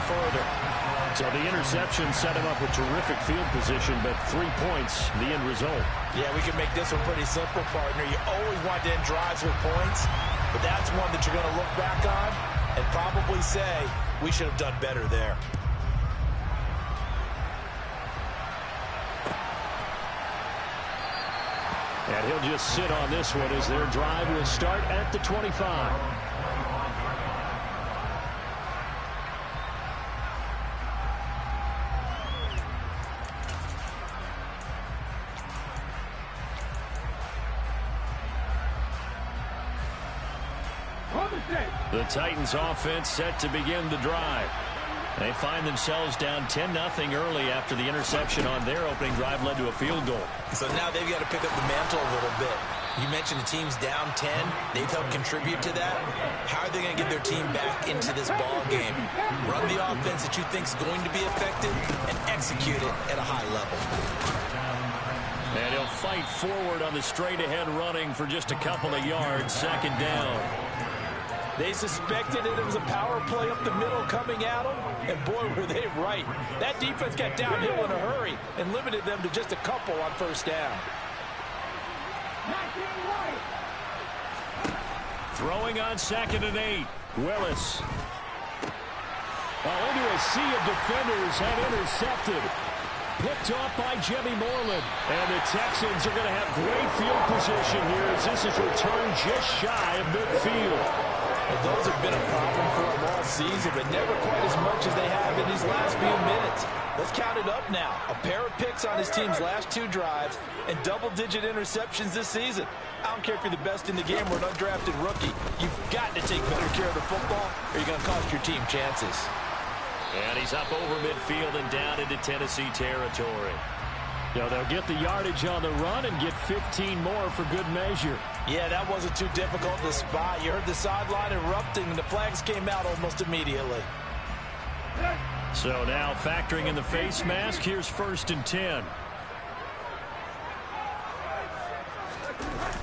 further. So the interception set him up with terrific field position, but 3 points, the end result. Yeah, we can make this one pretty simple, partner. You always want to end drives with points, but that's one that you're going to look back on and probably say, we should have done better there. And he'll just sit on this one as their drive will start at the 25. The Titans offense set to begin the drive. They find themselves down 10-0 early after the interception on their opening drive led to a field goal. So now they've got to pick up the mantle a little bit. You mentioned the team's down 10. They've helped contribute to that. How are they going to get their team back into this ball game? Run the offense that you think is going to be effective and execute it at a high level. And he'll fight forward on the straight-ahead running for just a couple of yards. Second down. They suspected it was a power play up the middle coming at them, and boy, were they right. That defense got downhill in a hurry and limited them to just a couple on first down. Throwing on 2nd and 8. Willis. Into a sea of defenders and intercepted. Picked off by Jimmy Moreland. And the Texans are going to have great field position here as this is returned just shy of midfield. Well, those have been a problem for them all season, but never quite as much as they have in these last few minutes. Let's count it up now. A pair of picks on his team's last 2 drives and double-digit interceptions this season. I don't care if you're the best in the game or an undrafted rookie. You've got to take better care of the football or you're going to cost your team chances. And he's up over midfield and down into Tennessee territory. They'll get the yardage on the run and get 15 more for good measure. Yeah, that wasn't too difficult to spot. You heard the sideline erupting, and the flags came out almost immediately. So now factoring in the face mask, here's 1st and 10.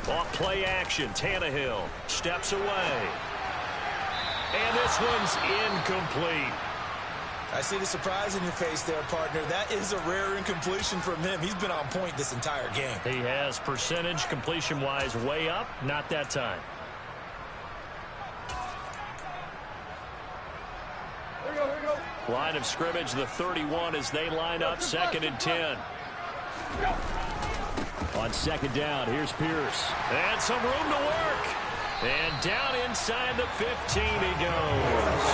Off play action, Tannehill steps away. And this one's incomplete. I see the surprise in your face there, partner. That is a rare incompletion from him. He's been on point this entire game. He has percentage completion-wise way up. Not that time. Here we go. Line of scrimmage, the 31 as they line up 2nd and 10. On 2nd down, here's Pierce. And some room to work. And down inside the 15 he goes.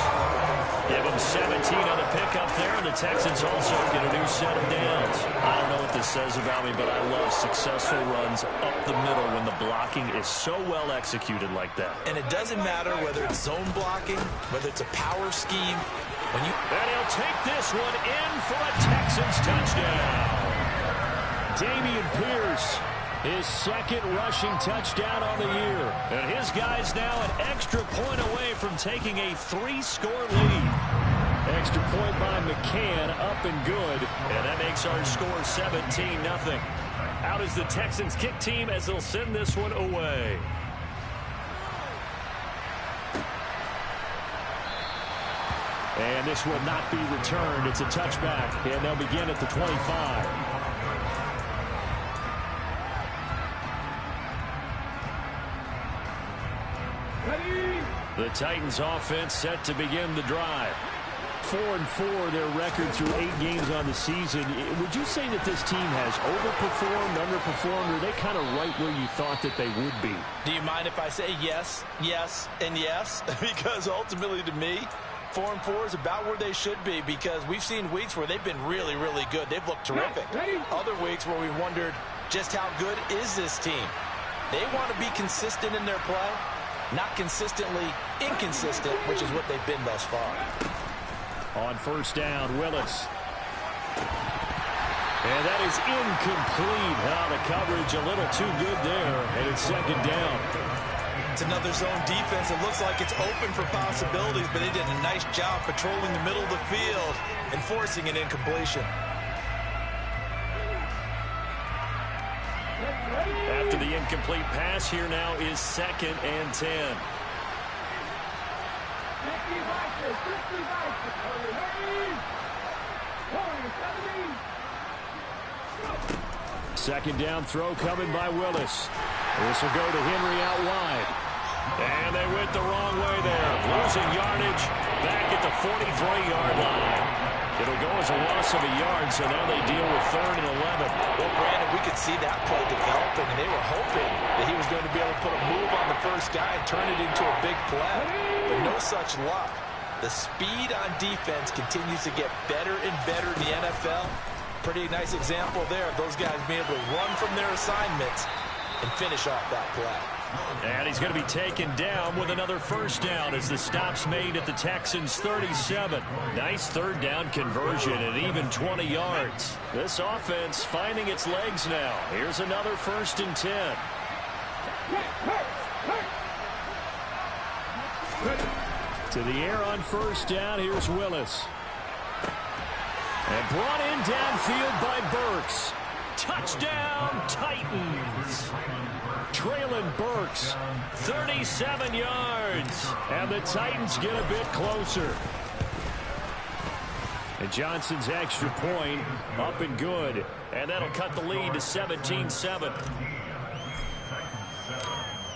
Give him 17 on the pickup there, and the Texans also get a new set of downs. I don't know what this says about me, but I love successful runs up the middle when the blocking is so well executed like that. And it doesn't matter whether it's zone blocking, whether it's a power scheme. And he'll take this one in for a Texans touchdown. Dameon Pierce, his 2nd rushing touchdown on the year. And his guy's now an extra point away from taking a 3-score lead. Extra point by McCann, up and good. And that makes our score 17-0. Out is the Texans kick team as they'll send this one away. And this will not be returned. It's a touchback, and they'll begin at the 25. The Titans offense set to begin the drive. 4-4 their record through 8 games on the season. Would you say that this team has overperformed, underperformed, or are they kind of right where you thought that they would be? Do you mind if I say yes, yes, and yes? Because ultimately to me, 4-4 is about where they should be, because we've seen weeks where they've been really, really good. They've looked terrific. Other weeks where we wondered just how good is this team. They want to be consistent in their play. Not consistently inconsistent, which is what they've been thus far. On 1st down, Willis. And that is incomplete. The coverage a little too good there, and it's 2nd down. It's another zone defense. It looks like it's open for possibilities, but they did a nice job patrolling the middle of the field and forcing an incompletion. After the incomplete pass, here now is 2nd and 10. Second down throw coming by Willis. This will go to Henry out wide. And they went the wrong way there. Losing yardage back at the 43-yard line. It'll go as a loss of a yard, so now they deal with 3rd and 11. Well, Brandon, we could see that play developing, and they were hoping that he was going to be able to put a move on the first guy and turn it into a big play. But no such luck. The speed on defense continues to get better and better in the NFL. Pretty nice example there of those guys being able to run from their assignments and finish off that play. And he's going to be taken down with another first down as the stop's made at the Texans' 37. Nice third down conversion at even 20 yards. This offense finding its legs now. Here's another 1st and 10. To the air on first down. Here's Willis. And brought in downfield by Burks. Touchdown, Titans. Traylon Burks, 37 yards. And the Titans get a bit closer. And Johnson's extra point up and good. And that'll cut the lead to 17-7.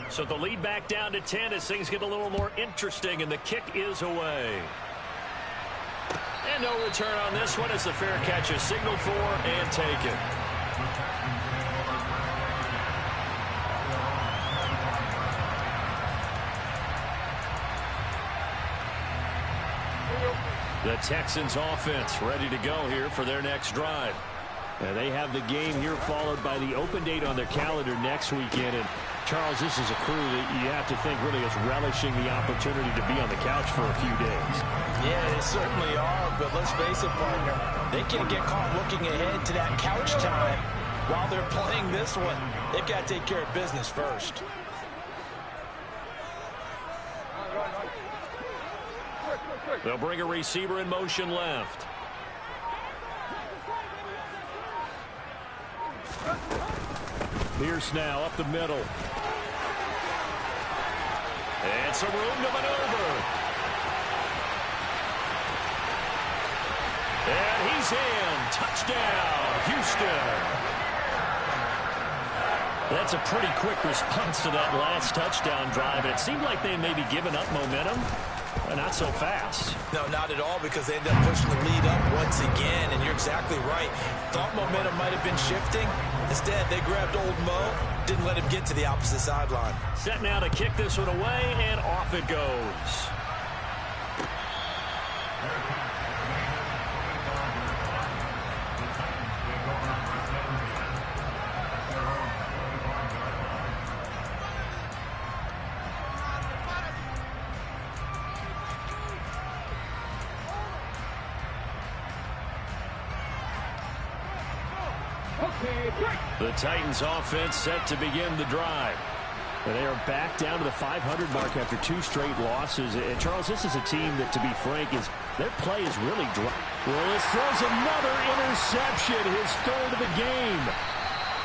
So the lead back down to 10 as things get a little more interesting, and the kick is away. And no return on this one as the fair catch is signaled for and taken. The Texans offense ready to go here for their next drive. And they have the game here followed by the open date on their calendar next weekend. And Charles, this is a crew that you have to think really is relishing the opportunity to be on the couch for a few days. Yeah, they certainly are, but let's face it, partner. They can't get caught looking ahead to that couch time while they're playing this one. They've got to take care of business first. They'll bring a receiver in motion left. Pierce now up the middle. And some room to maneuver. And he's in. Touchdown, Houston. That's a pretty quick response to that last touchdown drive. It seemed like they may be giving up momentum. Not so fast. No, not at all, because they ended up pushing the lead up once again, and you're exactly right. Thought momentum might have been shifting. Instead, they grabbed old Mo, didn't let him get to the opposite sideline. Set now to kick this one away, and off it goes. The Titans offense set to begin the drive. And they are back down to the 500 mark after 2 straight losses. And Charles, this is a team that, to be frank, their play is really dry. Willis throws another interception, his 3rd of the game.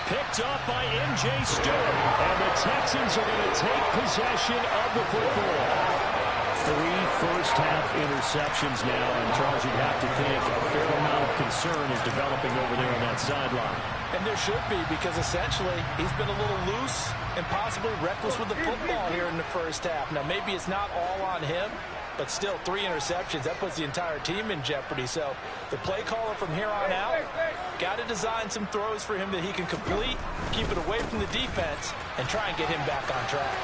Picked up by M.J. Stewart. And the Texans are going to take possession of the football. 3 first-half interceptions now, and Charles, you'd have to think a fair amount of concern is developing over there on that sideline. And there should be, because essentially he's been a little loose and possibly reckless with the football here in the first half. Now, maybe it's not all on him, but still 3 interceptions. That puts the entire team in jeopardy. So the play caller from here on out got to design some throws for him that he can complete, keep it away from the defense, and try and get him back on track.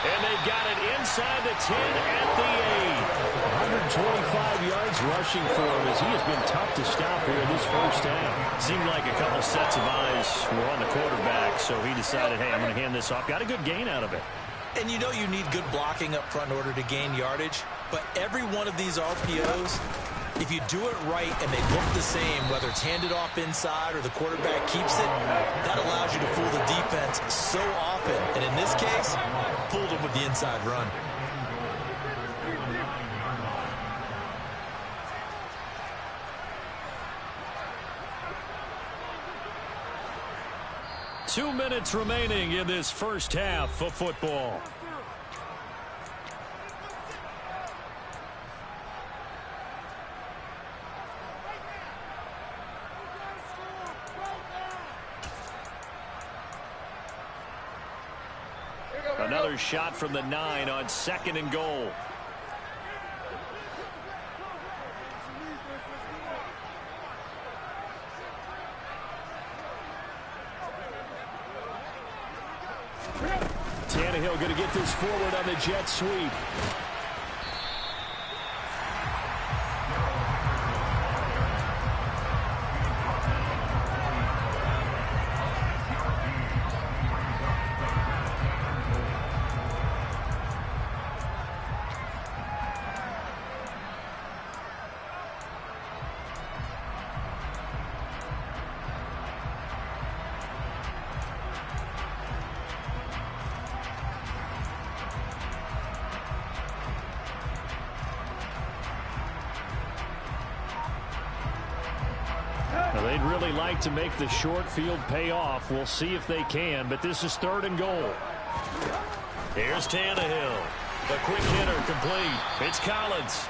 And they've got it inside the 10 at the 8. 125 yards rushing for him as he has been tough to stop here in this first half. Seemed like a couple sets of eyes were on the quarterback, so he decided, hey, I'm going to hand this off. Got a good gain out of it. And you know you need good blocking up front in order to gain yardage, but every one of these RPOs, if you do it right and they look the same, whether it's handed off inside or the quarterback keeps it, that allows you to fool the defense so often. And in this case, fooled them with the inside run. Two minutes remaining in this first half of football. another shot from the 9 on 2nd and goal. Tannehill going to get this forward on the jet sweep. They'd really like to make the short field pay off. We'll see if they can, but this is 3rd and goal. Here's Tannehill. The quick hitter complete. It's Collins.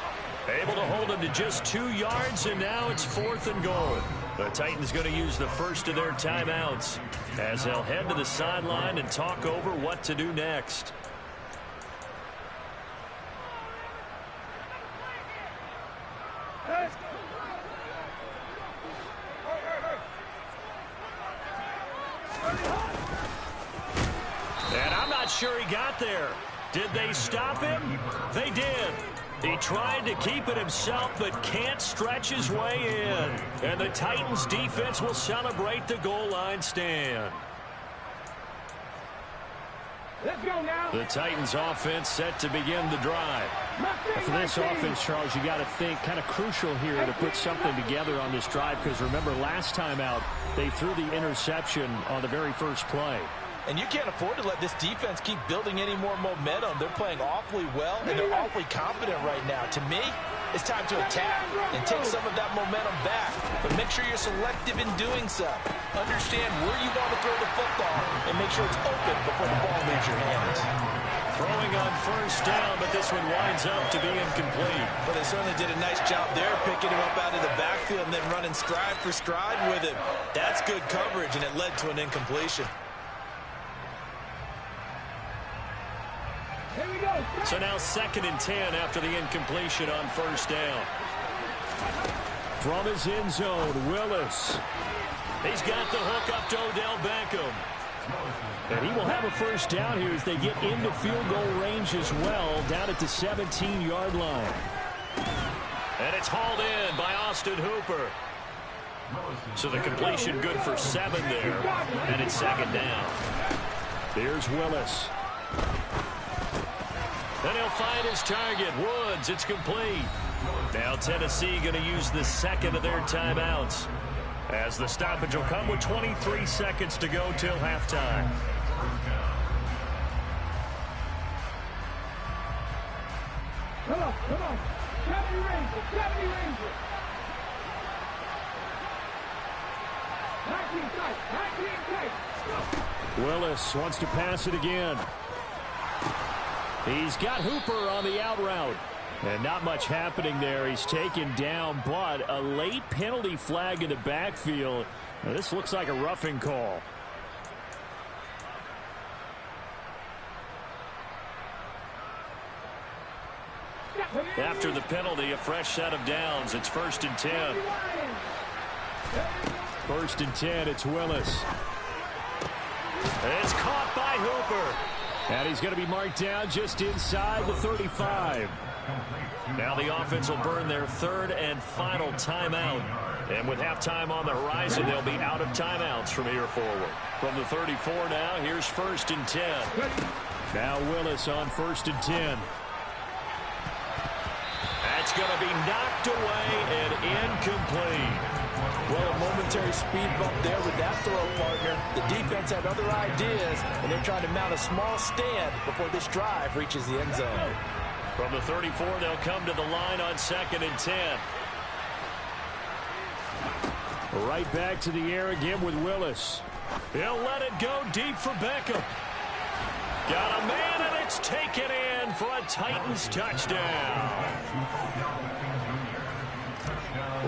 Able to hold him to just 2 yards, and now it's 4th and goal. The Titans going to use the first of their timeouts as they'll head to the sideline and talk over what to do next. And I'm not sure he got there. Did they stop him? They did. He tried to keep it himself, but can't stretch his way in. And the Titans defense will celebrate the goal line stand. Let's go now. The Titans offense set to begin the drive. For this offense, Charles, you got to think kind of crucial here to put something together on this drive, because remember last time out they threw the interception on the very first play. And you can't afford to let this defense keep building any more momentum. They're playing awfully well, and they're awfully confident right now. To me, it's time to attack and take some of that momentum back. But make sure you're selective in doing so. Understand where you want to throw the football and make sure it's open before the ball leaves your hands. Throwing on first down, but this one winds up to be incomplete. But they certainly did a nice job there, picking him up out of the backfield and then running stride for stride with him. That's good coverage, and it led to an incompletion. So now 2nd and 10 after the incompletion on first down. From his end zone, Willis. He's got the hook up to Odell Beckham. And he will have a first down here as they get into field goal range as well, down at the 17-yard line. And it's hauled in by Austin Hooper. So the completion good for 7 there. And it's 2nd down. There's Willis. Then he'll find his target, Woods. It's complete. Now Tennessee going to use the 2nd of their timeouts, as the stoppage will come with 23 seconds to go till halftime. Come on. 70 Rangers. 19 tight. Willis wants to pass it again. He's got Hooper on the out route. And not much happening there. He's taken down, but a late penalty flag in the backfield. Now, this looks like a roughing call. After the penalty, a fresh set of downs. It's 1st and 10. 1st and 10, it's Willis. It's caught by Hooper. And he's going to be marked down just inside the 35. Now the offense will burn their 3rd and final timeout. And with halftime on the horizon, they'll be out of timeouts from here forward. From the 34 now, here's 1st and 10. Now Willis on 1st and 10. That's going to be knocked away and incomplete. Well, a momentary speed bump there with that throw, partner. The defense had other ideas, and they're trying to mount a small stand before this drive reaches the end zone. From the 34, they'll come to the line on 2nd and 10. Right back to the air again with Willis. He'll let it go deep for Beckham. Got a man, and it's taken in for a Titans touchdown.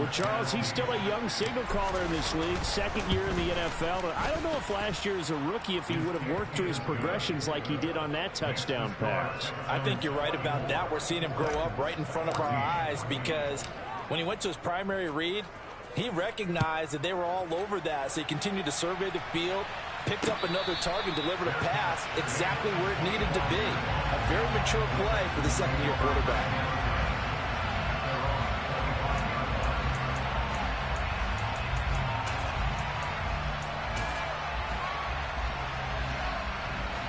Well, Charles, he's still a young signal caller in this league, second year in the NFL. But I don't know if last year as a rookie, if he would have worked through his progressions like he did on that touchdown pass. I think you're right about that. We're seeing him grow up right in front of our eyes because when he went to his primary read, he recognized that they were all over that, so he continued to survey the field, picked up another target, delivered a pass exactly where it needed to be. A very mature play for the second-year quarterback.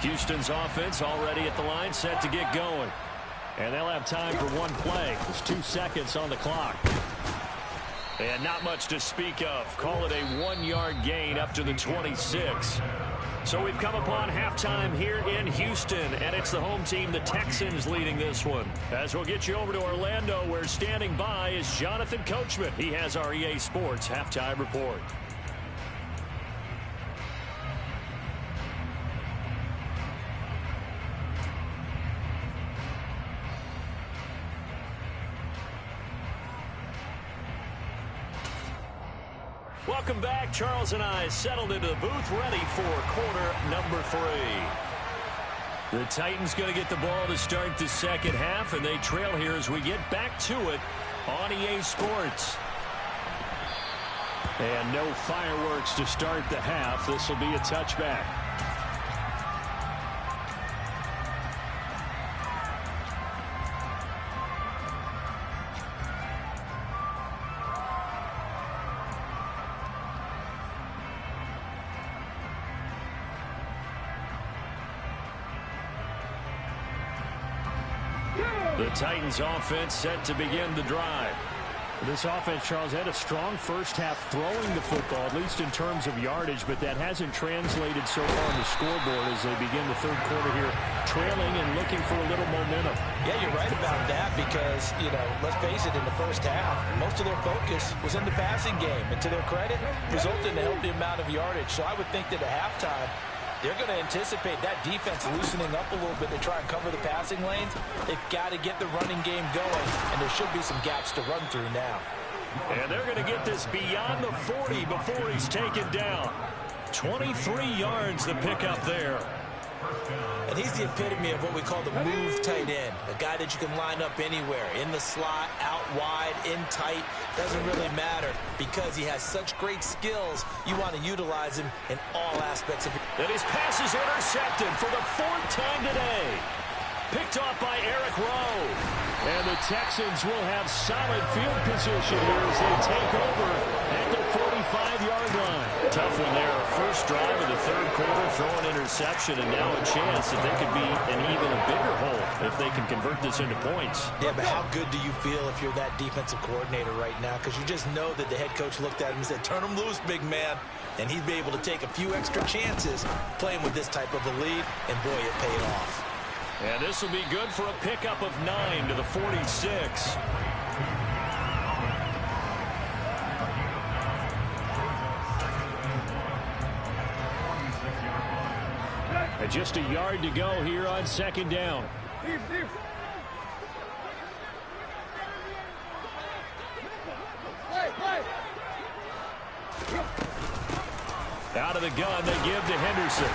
Houston's offense already at the line, set to get going. And they'll have time for one play. There's 2 seconds on the clock. And not much to speak of. Call it a 1-yard gain up to the 26. So we've come upon halftime here in Houston, and it's the home team, the Texans, leading this one. As we'll get you over to Orlando, where standing by is Jonathan Coachman. He has our EA Sports halftime report. Welcome back. Charles and I settled into the booth, ready for quarter number 3. The Titans going to get the ball to start the second half, and they trail here as we get back to it on EA Sports. And no fireworks to start the half. This will be a touchback. The Titans offense set to begin the drive. This offense, Charles, had a strong first half throwing the football, at least in terms of yardage, but that hasn't translated so far on the scoreboard as they begin the third quarter here, trailing and looking for a little momentum. Yeah, you're right about that because, let's face it, in the first half, most of their focus was in the passing game. And to their credit, resulted in a healthy amount of yardage. So I would think that at halftime, they're going to anticipate that defense loosening up a little bit to try and cover the passing lanes. They've got to get the running game going, and there should be some gaps to run through now. And they're going to get this beyond the 40 before he's taken down. 23 yards the pickup there. And he's the epitome of what we call the move tight end, a guy that you can line up anywhere, in the slot, out wide, in tight, doesn't really matter because he has such great skills. You want to utilize him in all aspects of it. And his pass is intercepted for the 4th time today. Picked off by Eric Rowe. And the Texans will have solid field position here as they take over at the 45-yard line. Tough one there. First drive of the third quarter, throw an interception, and now a chance that they could be an even bigger hole if they can convert this into points. Yeah, but how good do you feel if you're that defensive coordinator right now? Because you just know that the head coach looked at him and said, turn him loose, big man. And he'd be able to take a few extra chances playing with this type of a lead, and boy, it paid off. And this will be good for a pickup of 9 to the 46. And just a yard to go here on second down. Out of the gun, they give to Henderson.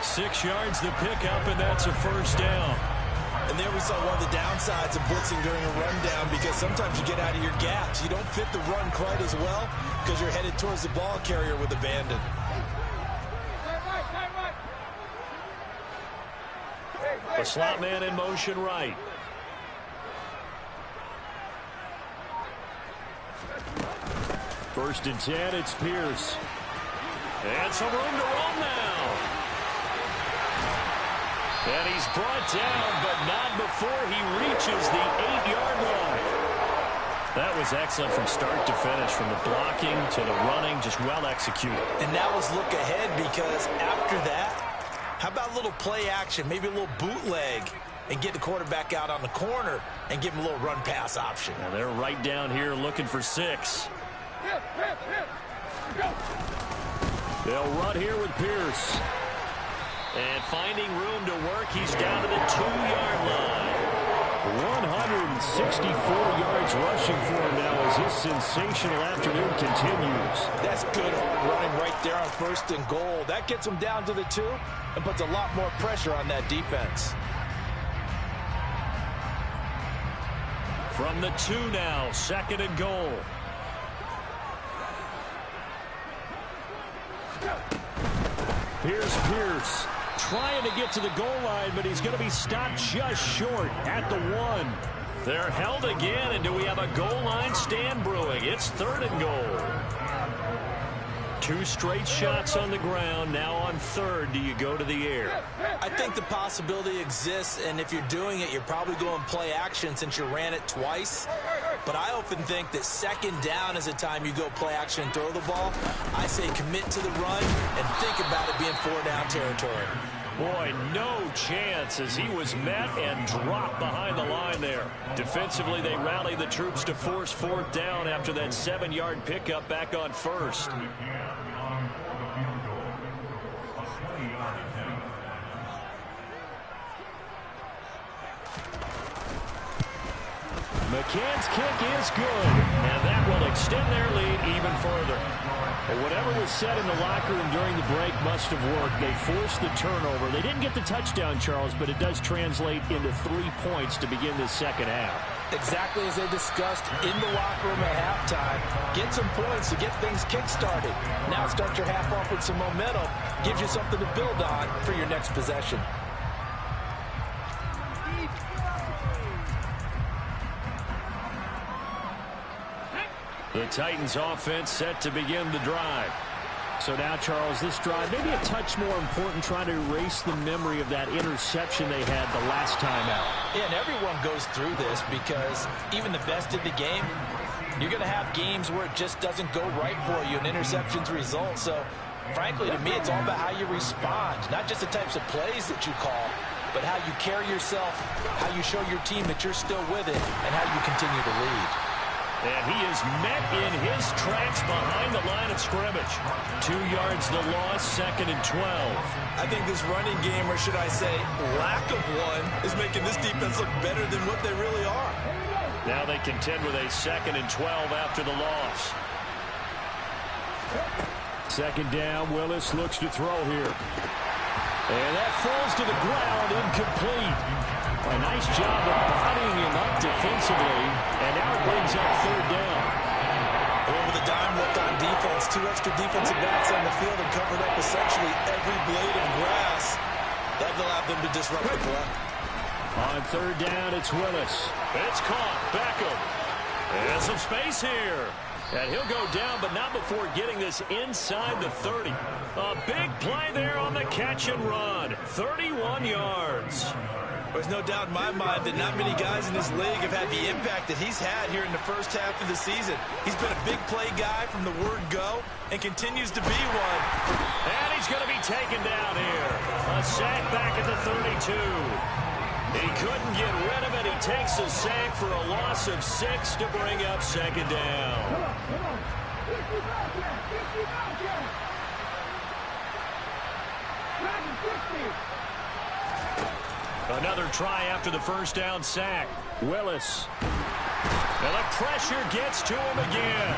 6 yards the pickup, and that's a first down. And there we saw one of the downsides of blitzing during a rundown because sometimes you get out of your gaps. You don't fit the run quite as well because you're headed towards the ball carrier with abandon. The slot man in motion right. First and 10, it's Pierce. And some room to roam now. And he's brought down, but not before he reaches the 8-yard line. That was excellent from start to finish, from the blocking to the running, just well executed. And now let's look ahead because after that, how about a little play action, maybe a little bootleg, and get the quarterback out on the corner and give him a little run-pass option. And they're right down here looking for 6. They'll run here with Pierce. And finding room to work, he's down to the 2-yard line. and 64 yards rushing for him now as his sensational afternoon continues. That's good hard running right there on 1st and goal. That gets him down to the 2 and puts a lot more pressure on that defense. From the 2 now, 2nd and goal. Here's Pierce trying to get to the goal line, but he's going to be stopped just short at the 1. They're held again, and do we have a goal line stand brewing? It's 3rd and goal. 2 straight shots on the ground. Now on 3rd, do you go to the air? I think the possibility exists, and if you're doing it, you're probably going play action since you ran it twice. But I often think that 2nd down is a time you go play action and throw the ball. I say commit to the run and think about it being 4-down territory. Boy, no chance as he was met and dropped behind the line there. Defensively, they rallied the troops to force 4th down after that 7-yard pickup back on 1st. McCann's kick is good, and that will extend their lead even further. And whatever was said in the locker room during the break must have worked. They forced the turnover. They didn't get the touchdown, Charles, but it does translate into 3 points to begin this 2nd half. Exactly as they discussed in the locker room at halftime. Get some points to get things kick-started. Now start your half off with some momentum. Gives you something to build on for your next possession. The Titans offense set to begin the drive. So now, Charles, this drive maybe a touch more important, trying to erase the memory of that interception they had the last time out. Yeah, and everyone goes through this because even the best in the game, you're going to have games where it just doesn't go right for you, and interceptions result. So, frankly, to me, it's all about how you respond, not just the types of plays that you call, but how you carry yourself, how you show your team that you're still with it, and how you continue to lead. And he is met in his tracks behind the line of scrimmage. 2 yards the loss, 2nd and 12. I think this running game, or should I say lack of one, is making this defense look better than what they really are. Now they contend with a 2nd and 12 after the loss. 2nd down, Willis looks to throw here. And that falls to the ground, incomplete. A nice job of bodying him up defensively, and now it brings up 3rd down. Over the dime look on defense, 2 extra defensive backs on the field and covered up essentially every blade of grass. That allowed them to disrupt the play. On 3rd down, it's Willis. It's caught. Beckham. And some space here. And he'll go down, but not before getting this inside the 30. A big play there on the catch and run. 31 yards. There's no doubt in my mind that not many guys in this league have had the impact that he's had here in the first half of the season. He's been a big play guy from the word go and continues to be one. And he's going to be taken down here. A sack back at the 32. He couldn't get rid of it. He takes a sack for a loss of 6 to bring up 2nd down. Another try after the 1st down sack. Willis. And the pressure gets to him again.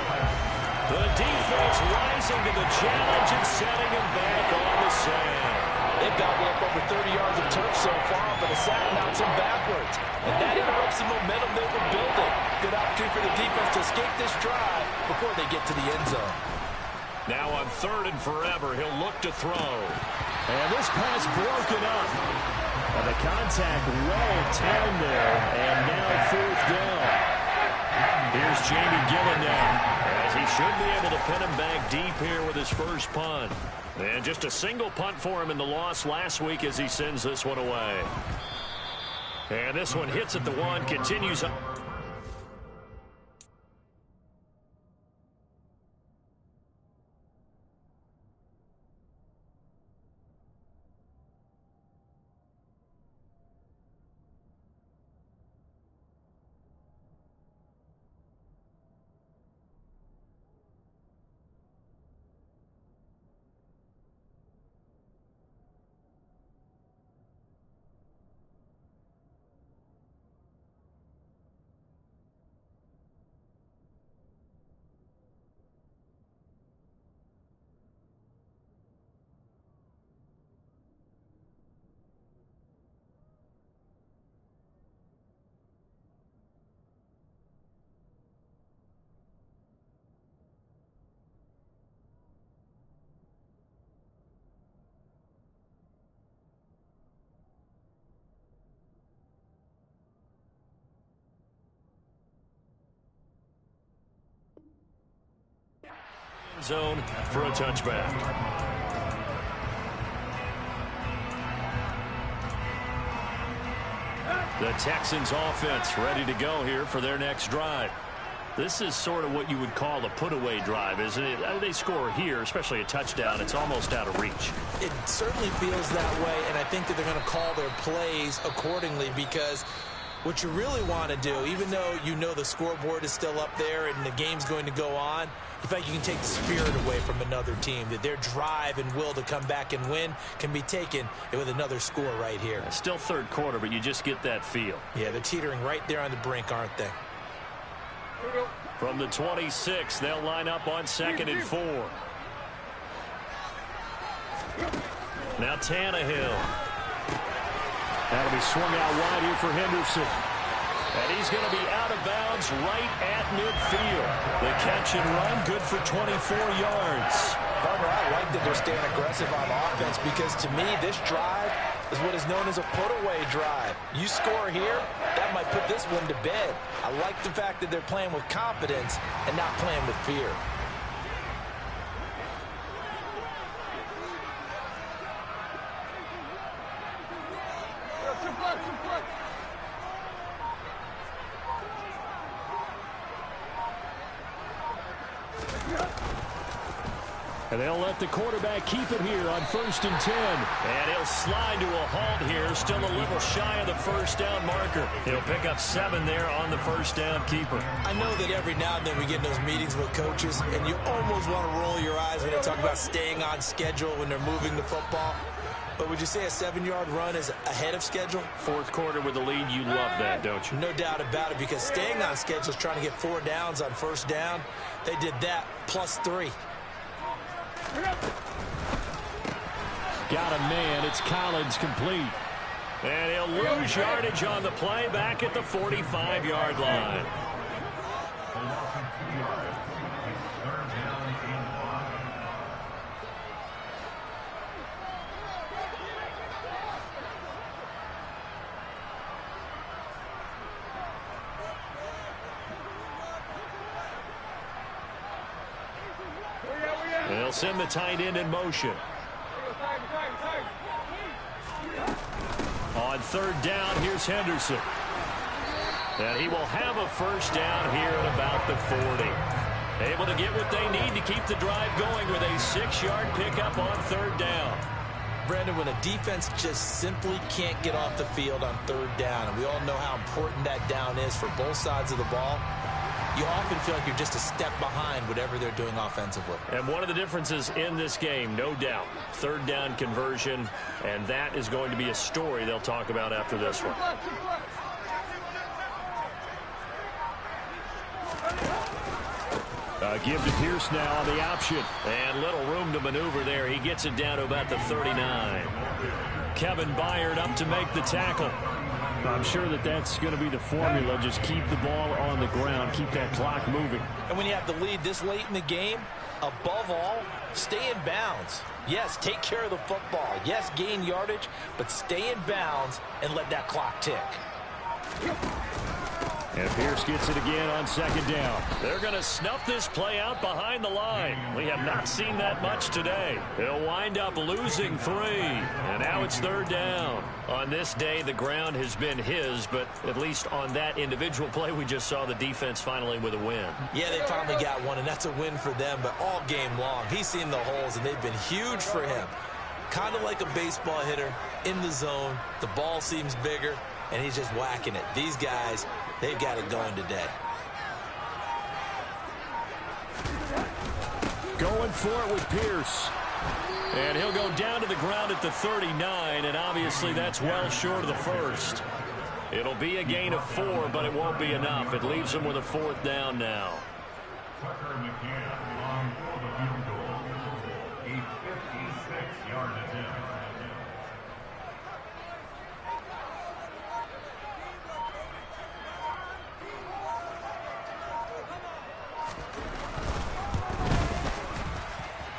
The defense rising to the challenge and setting him back on the sand. They've gobbled up over 30 yards of turf so far, but a sack knocks them backwards. And that interrupts the momentum they were building. Good opportunity for the defense to escape this drive before they get to the end zone. Now on 3rd and forever, he'll look to throw. And this pass broken up. And the contact well timed there. And now 4th down. Here's Jamie Gillen now, as he should be able to pin him back deep here with his first punt. And just a single punt for him in the loss last week as he sends this one away. And this one hits at the 1, continues up. end zone for a touchback. The Texans offense ready to go here for their next drive. This is sort of what you would call a put-away drive, isn't it? They score here, especially a touchdown. It's almost out of reach. It certainly feels that way, and I think that they're going to call their plays accordingly, because what you really want to do, even though you know the scoreboard is still up there and the game's going to go on, you think you can take the spirit away from another team, that their drive and will to come back and win can be taken with another score right here. Still third quarter, but you just get that feel. Yeah, they're teetering right there on the brink, aren't they? From the 26, they'll line up on 2nd and 4. Now Tannehill. That'll be swung out wide here for Henderson. And he's going to be out of bounds right at midfield. The catch and run, good for 24 yards. Partner, I like that they're staying aggressive on offense, because to me, this drive is what is known as a put-away drive. You score here, that might put this one to bed. I like the fact that they're playing with confidence and not playing with fear. And they'll let the quarterback keep it here on 1st and 10. And he'll slide to a halt here, still a little shy of the first down marker. He'll pick up 7 there on the first down keeper. I know that every now and then we get in those meetings with coaches, and you almost want to roll your eyes when they talk about staying on schedule when they're moving the football. But would you say a 7-yard run is ahead of schedule? Fourth quarter with the lead, you love that, don't you? No doubt about it, because staying on schedule is trying to get 4 downs on first down. They did that plus 3. Got a man. It's Collins, complete. And he'll lose yardage on the play back at the 45-yard line. They'll send the tight end in motion. On 3rd down, here's Henderson. And he will have a first down here at about the 40. Able to get what they need to keep the drive going with a 6-yard pickup on 3rd down. Brandon, when a defense just simply can't get off the field on 3rd down, and we all know how important that down is for both sides of the ball, you often feel like you're just a step behind whatever they're doing offensively. And one of the differences in this game, no doubt, 3rd down conversion, and that is going to be a story they'll talk about after this one. Give to Pierce now on the option. And little room to maneuver there. He gets it down to about the 39. Kevin Byard up to make the tackle. I'm sure that that's going to be the formula. Just keep the ball on the ground. Keep that clock moving. And when you have the lead this late in the game, above all, stay in bounds. Yes, take care of the football. Yes, gain yardage, but stay in bounds and let that clock tick. And Pierce gets it again on 2nd down. They're going to snuff this play out behind the line. We have not seen that much today. They'll wind up losing 3. And now it's 3rd down. On this day, the ground has been his, but at least on that individual play, we just saw the defense finally with a win. Yeah, they finally got one, and that's a win for them, but all game long, he's seen the holes, and they've been huge for him. Kind of like a baseball hitter in the zone. The ball seems bigger, and he's just whacking it. These guys, they've got it going today. Going for it with Pierce. And he'll go down to the ground at the 39, and obviously that's well short of the first. It'll be a gain of 4, but it won't be enough. It leaves them with a 4th down now.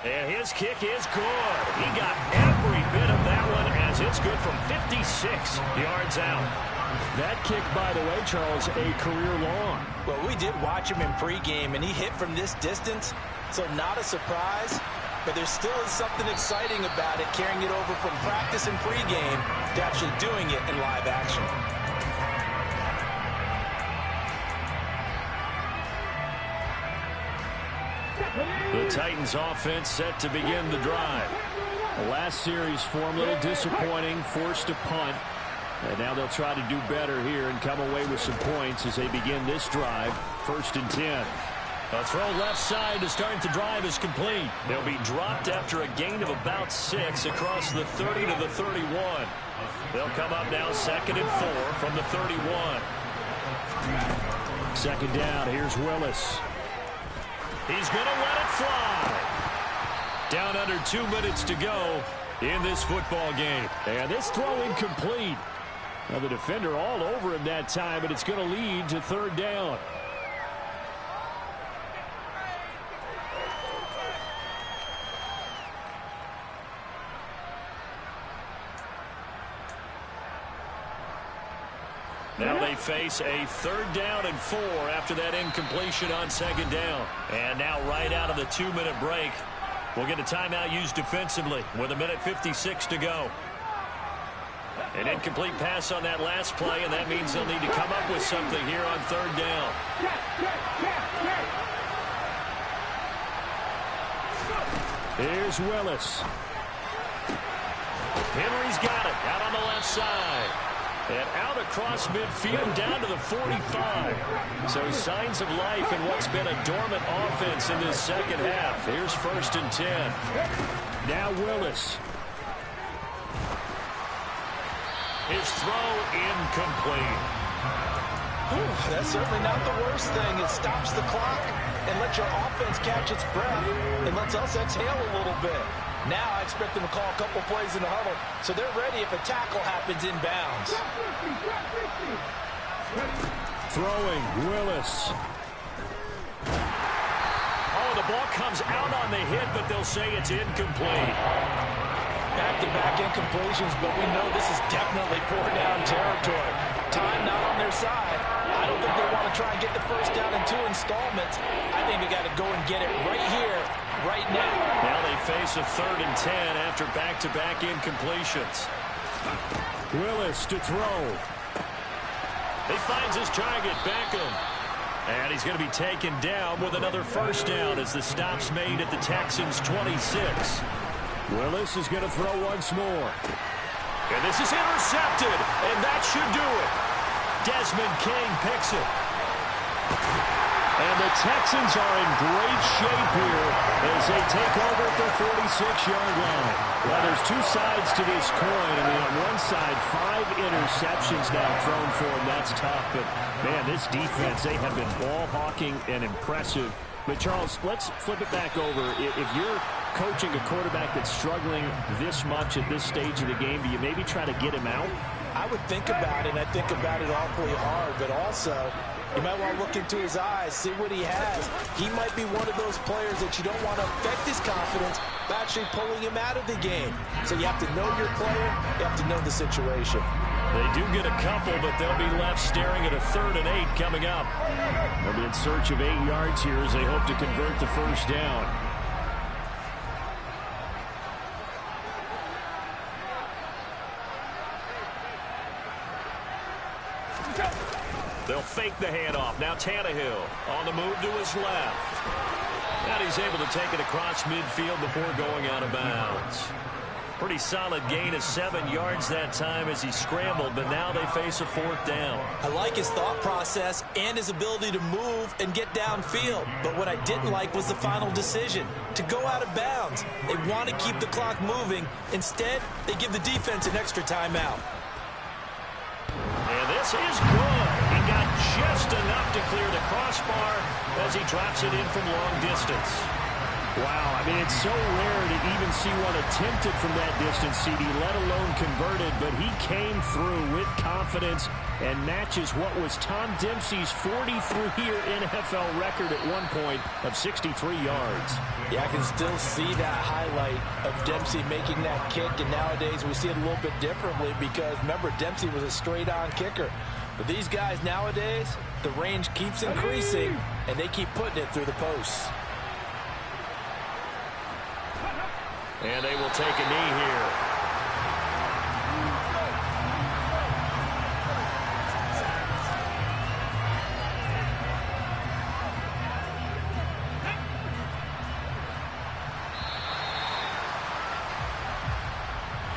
And his kick is good. He got every bit of that one as it's good from 56 yards out. That kick, by the way, Charles, a career long. Well, we did watch him in pregame, and he hit from this distance So not a surprise, but there still is something exciting about it, carrying it over from practice and pregame to actually doing it in live action. The Titans offense set to begin the drive. The last series for them, a little disappointing, forced a punt. And now they'll try to do better here and come away with some points as they begin this drive. 1st and 10. A throw left side to start the drive is complete. They'll be dropped after a gain of about 6 across the 30 to the 31. They'll come up now 2nd and 4 from the 31. 2nd down, here's Willis. He's going to let it fly. Down under 2 minutes to go in this football game. And this throw incomplete. Now the defender all over him that time, but it's going to lead to 3rd down. Now they face a 3rd down and 4 after that incompletion on 2nd down. And now right out of the 2-minute break, we'll get a timeout used defensively with 1:56 to go. An incomplete pass on that last play, and that means they'll need to come up with something here on 3rd down. Here's Willis. Henry's got it out on the left side. And out across midfield down to the 45. So signs of life in what's been a dormant offense in this 2nd half. Here's 1st and 10. Now Willis. His throw incomplete. That's certainly not the worst thing. It stops the clock and lets your offense catch its breath and lets us exhale a little bit. Now I expect them to call a couple plays in the huddle, so they're ready if a tackle happens inbounds. Throwing, Willis. Oh, the ball comes out on the hit, but they'll say it's incomplete. Back-to-back incompletions, but we know this is definitely 4-down territory. Time not on their side. I don't think they want to try and get the 1st down in 2 installments. I think they got to go and get it right here, right now. Now they face a 3rd and 10 after back-to-back incompletions. Willis to throw. He finds his target, Beckham. And he's going to be taken down with another 1st down as the stop's made at the Texans' 26. Willis is going to throw once more. And this is intercepted, and that should do it. Desmond King picks it. And the Texans are in great shape here as they take over at their 46-yard line. Well, there's 2 sides to this coin. I mean, on one side, 5 interceptions now thrown for them. That's tough. But, man, this defense, they have been ball hawking and impressive. But, Charles, let's flip it back over. If you're coaching a quarterback that's struggling this much at this stage of the game, do you maybe try to get him out? I would think about it, and I think about it awfully hard, but also you might want to look into his eyes, see what he has. He might be one of those players that you don't want to affect his confidence by actually pulling him out of the game. So you have to know your player, you have to know the situation. They do get a couple, but they'll be left staring at a 3rd and 8 coming up. They'll be in search of 8 yards here as they hope to convert the 1st down. They'll fake the handoff. Now Tannehill on the move to his left. And he's able to take it across midfield before going out of bounds. Pretty solid gain of 7 yards that time as he scrambled, but now they face a 4th down. I like his thought process and his ability to move and get downfield. But what I didn't like was the final decision, to go out of bounds. They want to keep the clock moving. Instead, they give the defense an extra timeout. And this is good. He got just enough to clear the crossbar as he drops it in from long distance. Wow, I mean, it's so rare to even see one attempted from that distance, CD, let alone converted, but he came through with confidence and matches what was Tom Dempsey's 43-year NFL record at one point of 63 yards. Yeah, I can still see that highlight of Dempsey making that kick, and nowadays we see it a little bit differently because, remember, Dempsey was a straight-on kicker. But these guys nowadays, the range keeps increasing, and they keep putting it through the posts. And they will take a knee here.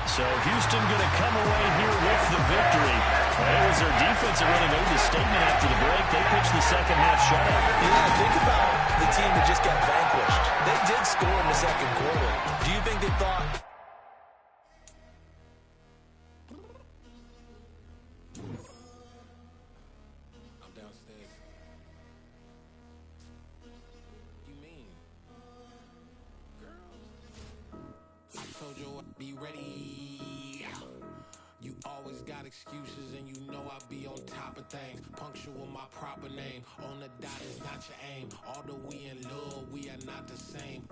So Houston going to come away here with the victory. It was their defense that really made the statement after the break. They pitched the second half shutout. Yeah, think about the team that just got vanquished. They did score in the second quarter. Do you think they thought... I'm downstairs. You mean? Girl. I told you I'd be ready. You always got excuses and you know I be on top of things. Punctual my proper name. On the dot is not your aim. Although we in love, we are not the same.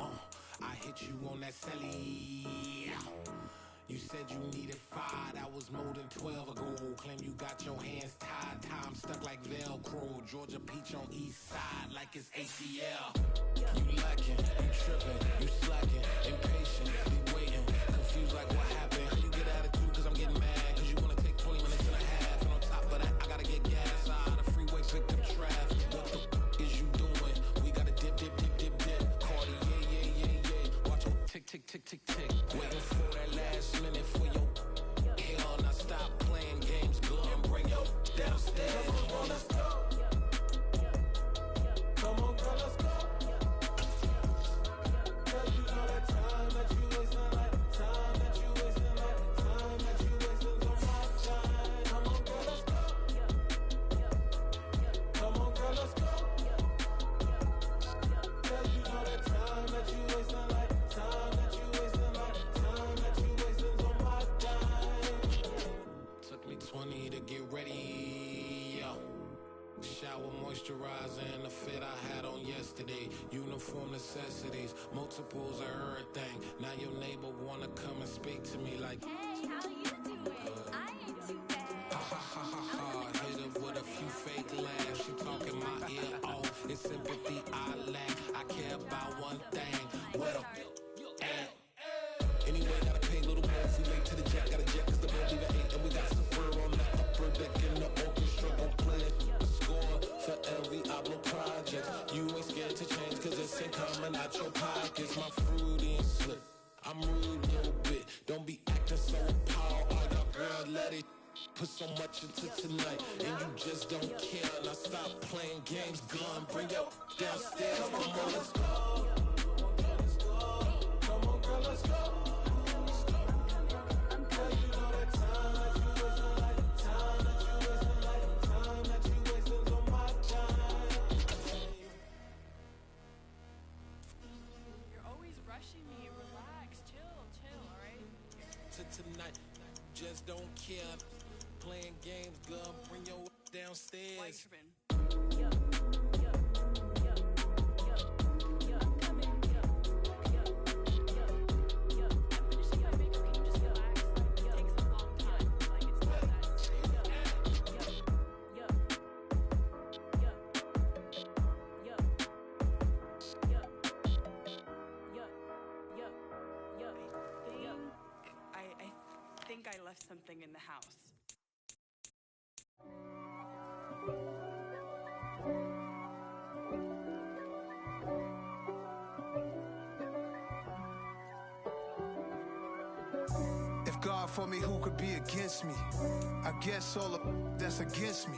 I hit you on that celly. You said you needed 5, that was more than 12 ago. Claim you got your hands tied, time stuck like Velcro. Georgia Peach on east side like it's ACL. You lacking, you tripping, you slacking, impatient, be waiting, confused like what happened. How you get attitude cause I'm getting mad, cause you wanna take 20 minutes and a half. And on top of that, I gotta get gas out of the freeway, pick up traffic. What the is you doing? We gotta dip, dip, dip, dip, dip. Cardi, yeah. Watch your tick, tick, tick, tick, tick. Waiting for that last minute for your hell. Now stop playing games, go and bring your downstairs. Come on, let's go. Come on, girl, let's go. Cause you know that time that you wasting, like time that you wasting, like time that you wasting on my time. Come on, girl, let's go. Come on, girl, let's go. Cause you know that time that you wasting, like time that you wasting, like time that you wasting on my time. Took me 20 to get ready. Shower moisturizer and the fit I had on yesterday. Uniform necessities, multiples of everything. Now your neighbor wanna come and speak to me like, Hey, how you doing? I ain't too bad. ha ha ha ha ha. Hit her with a few fake laughs. She talking my ear off. It's sympathy I lack. I care about one thing. What a at. Anyway, gotta pay a little more. If we late to the jet, gotta jet cause the boat leave at 8. And we got some fur on the upper deck in the orchestra. Gon' play a score for every album project. You ain't scared to change cause it's ain't coming out your pockets. My fruity and slip. I'm rude a little bit. Don't be acting so appalled. All y'all girl, let it put so much into tonight. And you just don't care. Now stop playing games, gun. Bring your downstairs. Come on, let's go. Come on, girl, let's go. Cause you know that time that you wasting, like time that you wasting, like time that you wasting on my time. You're always rushing me. Relax, chill, all right? To tonight, just don't care. Playing games, gun. Bring your Why you downstairs. tripping? I think I left something in the house. If God for me, who could be against me? I guess all of that's against me.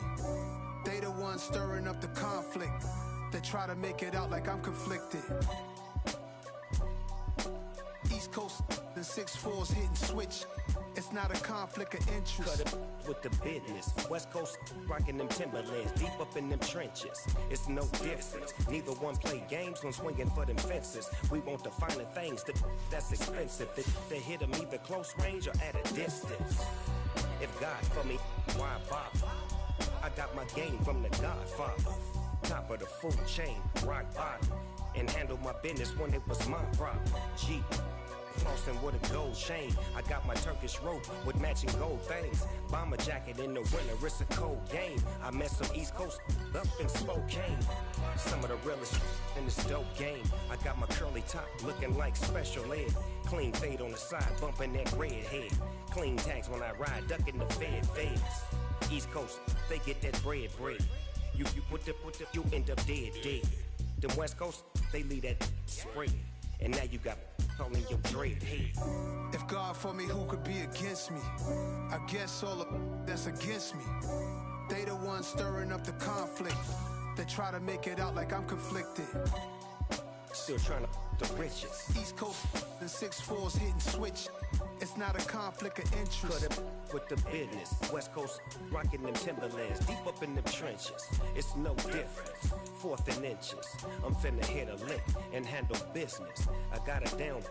They the ones stirring up the conflict. They try to make it out like I'm conflicted. East Coast and 6'4's hitting switch. It's not a conflict of interest. Cut it with the business. West Coast rocking them Timberlands, deep up in them trenches. It's no difference. Neither one play games when swinging for them fences. We want the finer things that's expensive. They hit them either close range or at a distance. If God for me, why bother? I got my game from the Godfather. Top of the food chain, rock bottom. And handle my business when it was my problem. G. flossing with a gold chain. I got my Turkish rope with matching gold things. Bomber jacket in the winter, it's a cold game. I met some East Coast up in Spokane. Some of the realest in this dope game. I got my curly top looking like special ed. Clean fade on the side, bumping that red head. Clean tags when I ride, ducking the feds. East Coast, they get that bread. You you end up dead. Them West Coast, they leave that spray. And now you got all in your dread head. If God for me, who could be against me? I guess all of that's against me. They the ones stirring up the conflict. They try to make it out like I'm conflicted. Still trying to the riches. East Coast and 6'4s hitting switch. It's not a conflict of interest. Cut it with the business. West Coast rocking them Timberlands. Deep up in them trenches. It's no different. 4th and inches. I'm finna hit a lick and handle business. I got her down.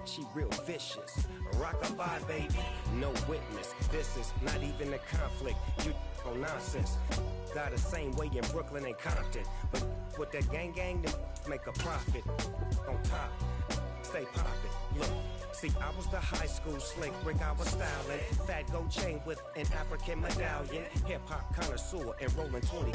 She real vicious. Rock-a-bye, baby. No witness. This is not even a conflict. You on nonsense. Got the same way in Brooklyn and Compton. But with that gang, them make a profit. On top. Stay poppin'. Look. See, I was the high school slick Rick, I was styling. Fat gold chain with an African medallion. Hip-hop connoisseur and rolling 20.